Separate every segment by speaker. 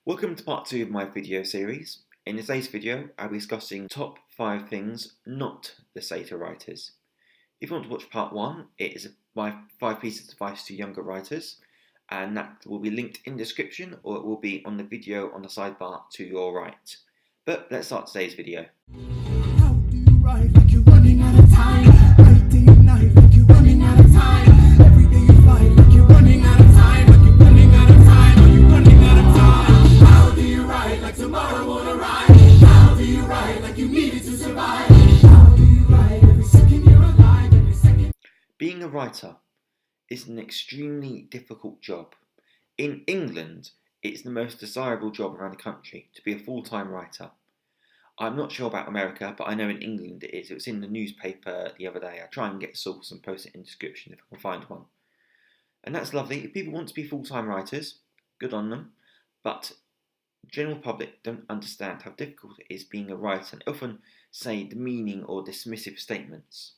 Speaker 1: Welcome to part 2 of my video series. In today's video, I'll be discussing top 5 things not to say to writers. If you want to watch part 1, it is my 5 pieces of advice to younger writers, and that will be linked in the description, or it will be on the video on the sidebar to your right. But let's start today's video.
Speaker 2: How do you write like you're running out of time? Night day and night like you're running out of time. Every day you fight like you're running out of time. Like you're running out of time. Are you running out of time? How do you write like tomorrow won't arrive? How do you write like you needed to survive? How do you write every second you're alive? Every second.
Speaker 1: Being a writer is an extremely difficult job. In England, it's the most desirable job around the country to be a full-time writer. I'm not sure about America, but I know in England it is. It was in the newspaper the other day. I try and get a source and post it in the description if I can find one. And that's lovely. If people want to be full-time writers, good on them. But the general public don't understand how difficult it is being a writer and often say demeaning or dismissive statements.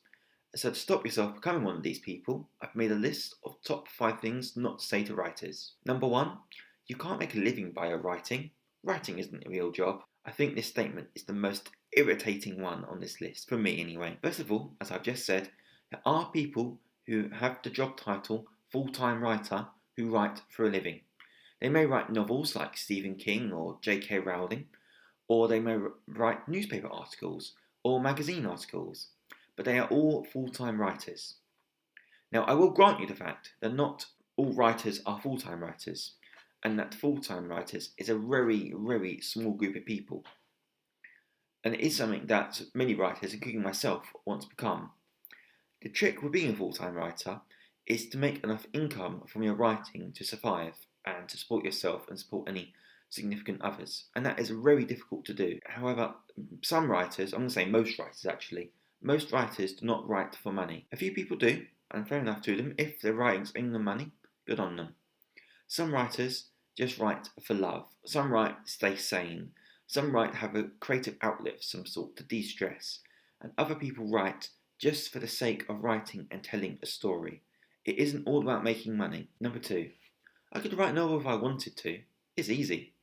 Speaker 1: So to stop yourself becoming one of these people, I've made a list of top 5 things not to say to writers. Number 1, you can't make a living by your writing. Writing isn't a real job. I think this statement is the most irritating one on this list, for me anyway. First of all, as I've just said, there are people who have the job title full-time writer who write for a living. They may write novels like Stephen King or J.K. Rowling, or they may write newspaper articles or magazine articles, but they are all full-time writers. Now, I will grant you the fact that not all writers are full-time writers, and that full-time writers is a very, very small group of people. And it is something that many writers, including myself, want to become. The trick with being a full-time writer is to make enough income from your writing to survive and to support yourself and support any significant others. And that is very difficult to do. However, some writers, I'm going to say most writers actually, most writers do not write for money. A few people do, and fair enough to them. If their writing's bringing them money, good on them. Some writers just write for love. Some write to stay sane. Some write to have a creative outlet of some sort to de-stress. And other people write just for the sake of writing and telling a story. It isn't all about making money. Number 2, I could write a novel if I wanted to. It's easy.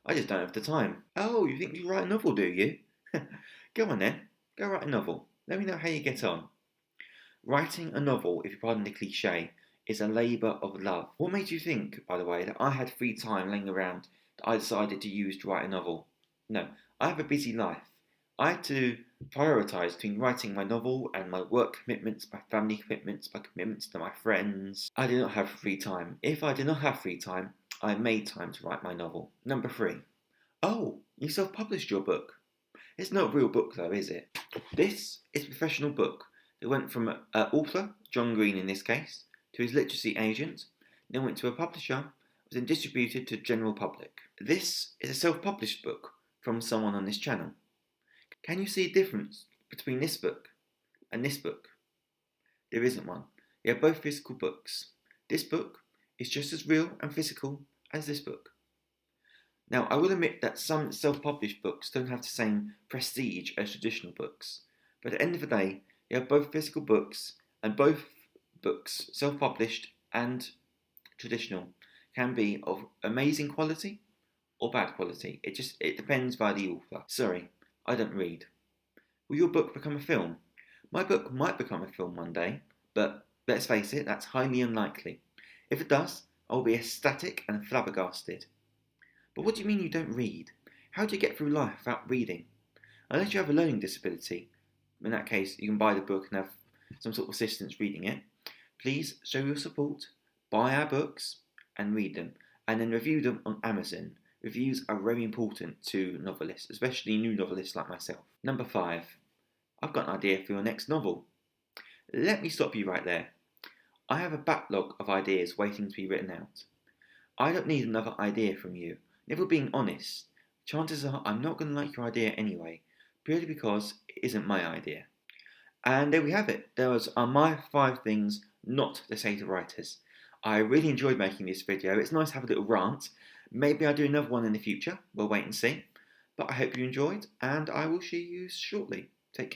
Speaker 1: I just don't have the time. Oh, you think you write a novel, do you? Go on then. Go write a novel. Let me know how you get on. Writing a novel, if you pardon the cliche, is a labour of love. What made you think, by the way, that I had free time laying around that I decided to use to write a novel? No, I have a busy life. I had to prioritise between writing my novel and my work commitments, my family commitments, my commitments to my friends. I did not have free time. If I did not have free time, I made time to write my novel. Number 3. Oh, you self-published your book. It's not a real book though, is it? This is a professional book. It went from an author, John Green in this case, to his literacy agent, then went to a publisher, was then distributed to the general public. This is a self-published book from someone on this channel. Can you see a difference between this book and this book? There isn't one. They are both physical books. This book is just as real and physical as this book. Now, I will admit that some self-published books don't have the same prestige as traditional books, but at the end of the day, they are both physical books, and both books, self-published and traditional, can be of amazing quality or bad quality. It depends by the author. Sorry, I don't read. Will your book become a film? My book might become a film one day, but let's face it, that's highly unlikely. If it does, I will be ecstatic and flabbergasted. But what do you mean you don't read? How do you get through life without reading? Unless you have a learning disability, in that case you can buy the book and have some sort of assistance reading it. Please show your support, buy our books and read them, and then review them on Amazon. Reviews are very important to novelists, especially new novelists like myself. Number 5, I've got an idea for your next novel. Let me stop you right there. I have a backlog of ideas waiting to be written out. I don't need another idea from you. If we're being honest, chances are I'm not going to like your idea anyway, purely because it isn't my idea. And there we have it. Those are my 5 things not to say to writers. I really enjoyed making this video. It's nice to have a little rant. Maybe I'll do another one in the future. We'll wait and see. But I hope you enjoyed, and I will see you shortly. Take care.